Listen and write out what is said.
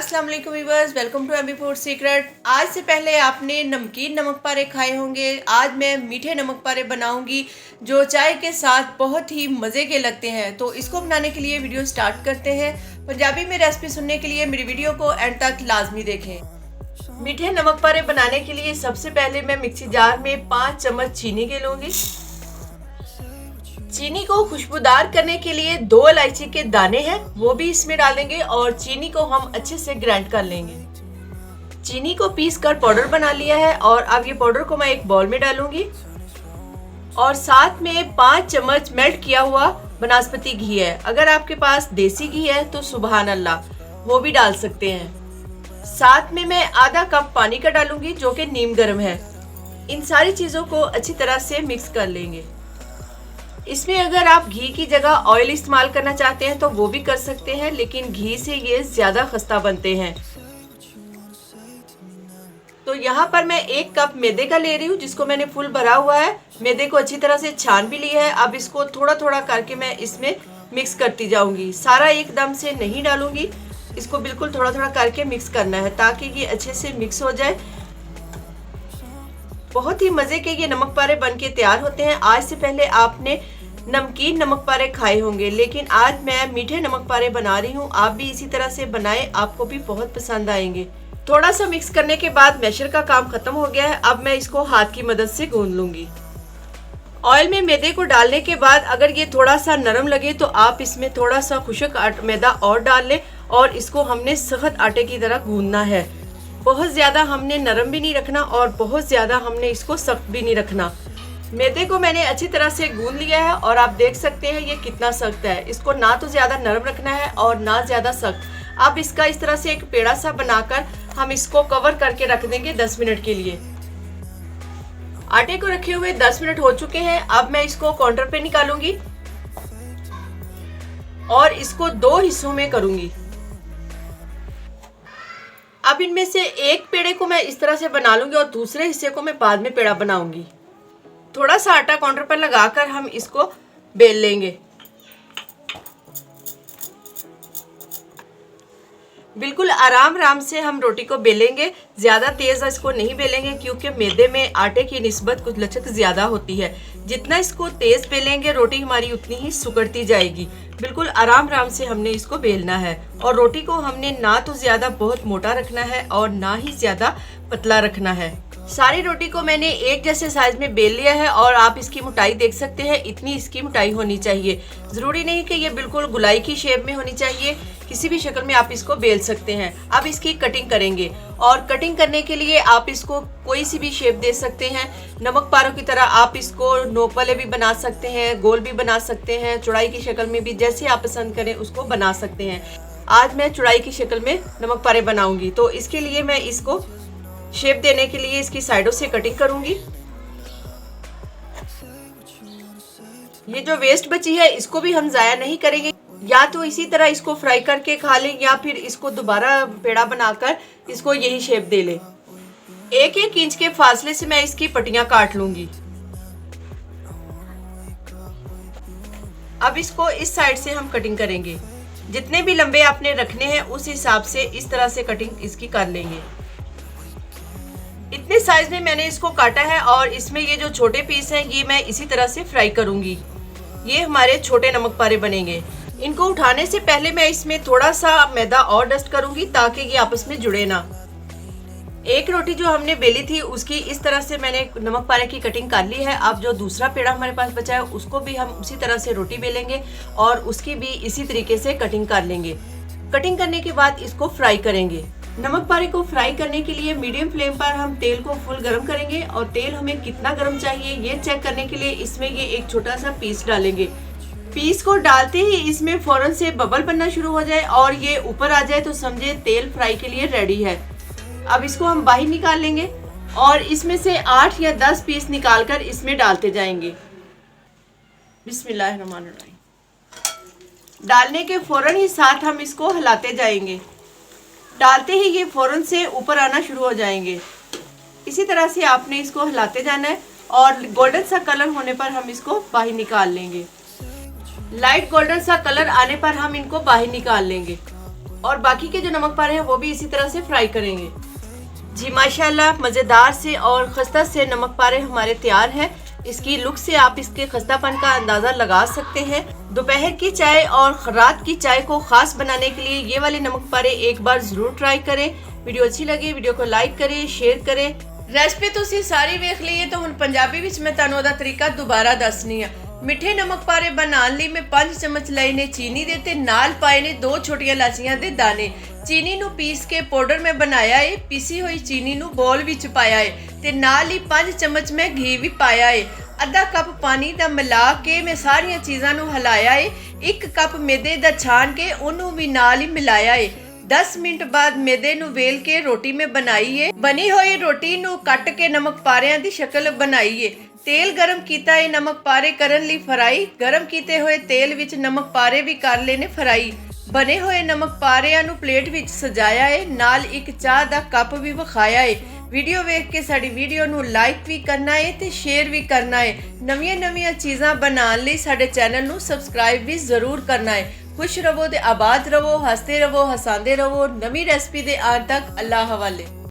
अस्सलाम वालेकुम viewers, welcome to MB food secret. आज से पहले आपने नमकीन नमक पारे खाए होंगे। आज मैं मीठे नमक पारे बनाऊंगी जो चाय के साथ बहुत ही मज़े के लगते हैं। तो इसको बनाने के लिए वीडियो स्टार्ट करते हैं। पंजाबी में रेसिपी सुनने के लिए मेरी वीडियो को एंड तक लाजमी देखें। मीठे नमक पारे बनाने के लिए सबसे पहले मैं मिक्सी जार में 5 चम्मच चीनी के लूँगी। चीनी को खुशबूदार करने के लिए 2 इलायची के दाने हैं, वो भी इसमें डालेंगे और चीनी को हम अच्छे से ग्राइंड कर लेंगे। चीनी को पीस कर पाउडर बना लिया है और अब ये पाउडर को मैं एक बाउल में डालूंगी और साथ में 5 चम्मच मेल्ट किया हुआ बनास्पति घी है। अगर आपके पास देसी घी है तो सुभान अल्लाह, वो भी डाल सकते हैं। साथ में मैं आधा कप पानी का डालूंगी जो कि नीम गर्म है। इन सारी चीज़ों को अच्छी तरह से मिक्स कर लेंगे। इसमें अगर आप घी की जगह ऑयल इस्तेमाल करना चाहते हैं तो वो भी कर सकते हैं, लेकिन घी से ये ज़्यादा खस्ता बनते हैं। तो यहाँ पर मैं 1 कप मैदे का ले रही हूँ जिसको मैंने फुल भरा हुआ है। मैदे को अच्छी तरह से छान भी लिया है। अब इसको थोड़ा थोड़ा करके मैं इसमें मिक्स करती जाऊँगी। सारा एकदम से नहीं डालूँगी, इसको बिल्कुल थोड़ा थोड़ा करके मिक्स करना है ताकि ये अच्छे से मिक्स हो जाए। बहुत ही मज़े के ये नमक पारे बन के तैयार होते हैं। आज से पहले आपने नमकीन नमक पारे खाए होंगे, लेकिन आज मैं मीठे नमक पारे बना रही हूँ। आप भी इसी तरह से बनाएं, आपको भी बहुत पसंद आएंगे। थोड़ा सा मिक्स करने के बाद मैशर का काम खत्म हो गया है। अब मैं इसको हाथ की मदद से गूंद लूँगी। ऑयल में मैदे को डालने के बाद अगर ये थोड़ा सा नरम लगे तो आप इसमें थोड़ा सा खुश्क मैदा और डाल लें और इसको हमने सख्त आटे की तरह गूंदना है। बहुत ज़्यादा हमने नरम भी नहीं रखना और बहुत ज़्यादा हमने इसको सख्त भी नहीं रखना। मैदे को मैंने अच्छी तरह से गूंद लिया है और आप देख सकते हैं ये कितना सख्त है। इसको ना तो ज़्यादा नरम रखना है और ना ज़्यादा सख्त। अब इसका इस तरह से एक पेड़ा सा बनाकर हम इसको कवर करके रख देंगे 10 मिनट के लिए। आटे को रखे हुए 10 मिनट हो चुके हैं। अब मैं इसको काउंटर पे निकालूंगी और इसको 2 हिस्सों में करूंगी। अब इनमें से एक पेड़े को मैं इस तरह से बना लूंगी और दूसरे हिस्से को मैं बाद में पेड़ा बनाऊंगी। थोड़ा सा आटा काउंटर पर लगाकर हम इसको बेल लेंगे। बिल्कुल आराम आराम से हम रोटी को बेलेंगे, ज़्यादा तेज़ इसको नहीं बेलेंगे क्योंकि मैदे में आटे की निस्बत कुछ लचक ज़्यादा होती है। जितना इसको तेज़ बेलेंगे रोटी हमारी उतनी ही सुकड़ती जाएगी। बिल्कुल आराम आराम से हमने इसको बेलना है और रोटी को हमने ना तो ज़्यादा बहुत मोटा रखना है और ना ही ज़्यादा पतला रखना है। सारी रोटी को मैंने एक जैसे साइज में बेल लिया है और आप इसकी मोटाई देख सकते हैं, इतनी इसकी मोटाई होनी चाहिए। ज़रूरी नहीं कि ये बिल्कुल गुलाई की शेप में होनी चाहिए, किसी भी शक्ल में आप इसको बेल सकते हैं। अब इसकी कटिंग करेंगे और कटिंग करने के लिए आप इसको कोई सी भी शेप दे सकते हैं। नमक पारों की तरह आप इसको नोक वाले भी बना सकते हैं, गोल भी बना सकते हैं, चौड़ाई की शक्ल में भी, जैसे आप पसंद करें उसको बना सकते हैं। आज मैं चौड़ाई की शक्ल में नमक पारे बनाऊंगी, तो इसके लिए मैं इसको शेप देने के लिए इसकी साइडों से कटिंग करूंगी। ये जो वेस्ट बची है इसको भी हम ज़ाया नहीं करेंगे। या तो इसी तरह इसको फ्राई करके खा लें या फिर इसको दोबारा पेड़ा बनाकर इसको यही शेप दे लें। 1-1 इंच के फासले से मैं इसकी पट्टियां काट लूंगी। अब इसको इस साइड से हम कटिंग करेंगे। जितने भी लंबे आपने रखने हैं उस हिसाब से इस तरह से कटिंग इसकी कर लेंगे। इतने साइज में मैंने इसको काटा है और इसमें ये जो छोटे पीस हैं ये मैं इसी तरह से फ्राई करूंगी। ये हमारे छोटे नमक पारे बनेंगे। इनको उठाने से पहले मैं इसमें थोड़ा सा मैदा और डस्ट करूंगी ताकि ये आपस में जुड़े ना। एक रोटी जो हमने बेली थी उसकी इस तरह से मैंने नमक पारे की कटिंग कर ली है। अब जो दूसरा पेड़ा हमारे पास बचा है उसको भी हम उसी तरह से रोटी बेलेंगे और उसकी भी इसी तरीके से कटिंग कर लेंगे। कटिंग करने के बाद इसको फ्राई करेंगे। नमक पारे को फ्राई करने के लिए मीडियम फ्लेम पर हम तेल को फुल गर्म करेंगे और तेल हमें कितना गर्म चाहिए ये चेक करने के लिए इसमें ये एक छोटा सा पीस डालेंगे। पीस को डालते ही इसमें फौरन से बबल बनना शुरू हो जाए और ये ऊपर आ जाए तो समझे तेल फ्राई के लिए रेडी है। अब इसको हम बाहर निकाल लेंगे और इसमें से 8 या 10 पीस निकालकर इसमें डालते जाएंगे। बिस्मिल्लाहिर्रहमानिर्रहीम। डालने के फौरन ही साथ हम इसको हिलाते जाएंगे। डालते ही ये फौरन से ऊपर आना शुरू हो जाएंगे। इसी तरह से आपने इसको हिलाते जाना है और गोल्डन सा कलर होने पर हम इसको बाहर निकाल लेंगे। लाइट गोल्डन सा कलर आने पर हम इनको बाहर निकाल लेंगे। और बाकी के जो नमक पारे हैं वो भी इसी तरह से फ्राई करेंगे। जी माशाल्लाह मज़ेदार से और खस्ता से नमक पारे हमारे तैयार हैं। इसकी लुक से आप इसके खस्तापन का अंदाज़ा लगा सकते हैं। दोपहर की चाय और रात की चाय को ख़ास बनाने के लिए ये वाले नमक पारे एक बार ज़रूर ट्राई करें। वीडियो अच्छी लगी वीडियो को लाइक करें, शेयर करें। रेसिपी तुसीं सारी वेख लईए तो हुण पंजाबी विच मैं तुहानूं ओहदा तरीका दोबारा दसनी आ। मिठे नमक पारे बनाने ਲਈ मैं 5 चम्मच लए ने चीनी दे ते नाल पाए ने 2 छोटियां इलाचियां दे दाने। चीनी नूं पीस के पाउडर मैं बनाया है। पीसी हुई चीनी नूं बॉल विच पाया है ते नाल ही 5 चम्मच मैं घी भी पाया है। आधा कप पानी दा मिला के मैं सारियां चीज़ां नूं हिलाया है। 1 कप मैदे दा छान के उन्हों भी नाल ही मिलाया है। 10 मिनट बाद मैदे नूं वेल के रोटी में बनाई है। बनी हुई रोटी नूं कट के नमक पारियां दी शक्ल बनाई है। तेल गरम कीता है नमक पारे करन लई फ्राई। गरम कीते हुए तेल विच नमक पारे भी कर लेने फ्राई। बने हुए नमक पारियां नूं प्लेट विच सजाया है। नाल 1 चाह दा कप भी विखाया है। वीडियो वेख के साडी वीडियो नूं लाइक भी करना है ते शेयर भी करना है। नवीं चीज़ां बनाने लई साडे चैनल नूं सबसक्राइब भी जरूर करना है। खुश रवो ते आबाद रवो, हसते रवो, हसांदे रवो। नवीं रेसिपी दे आने तक अल्लाह हवाले।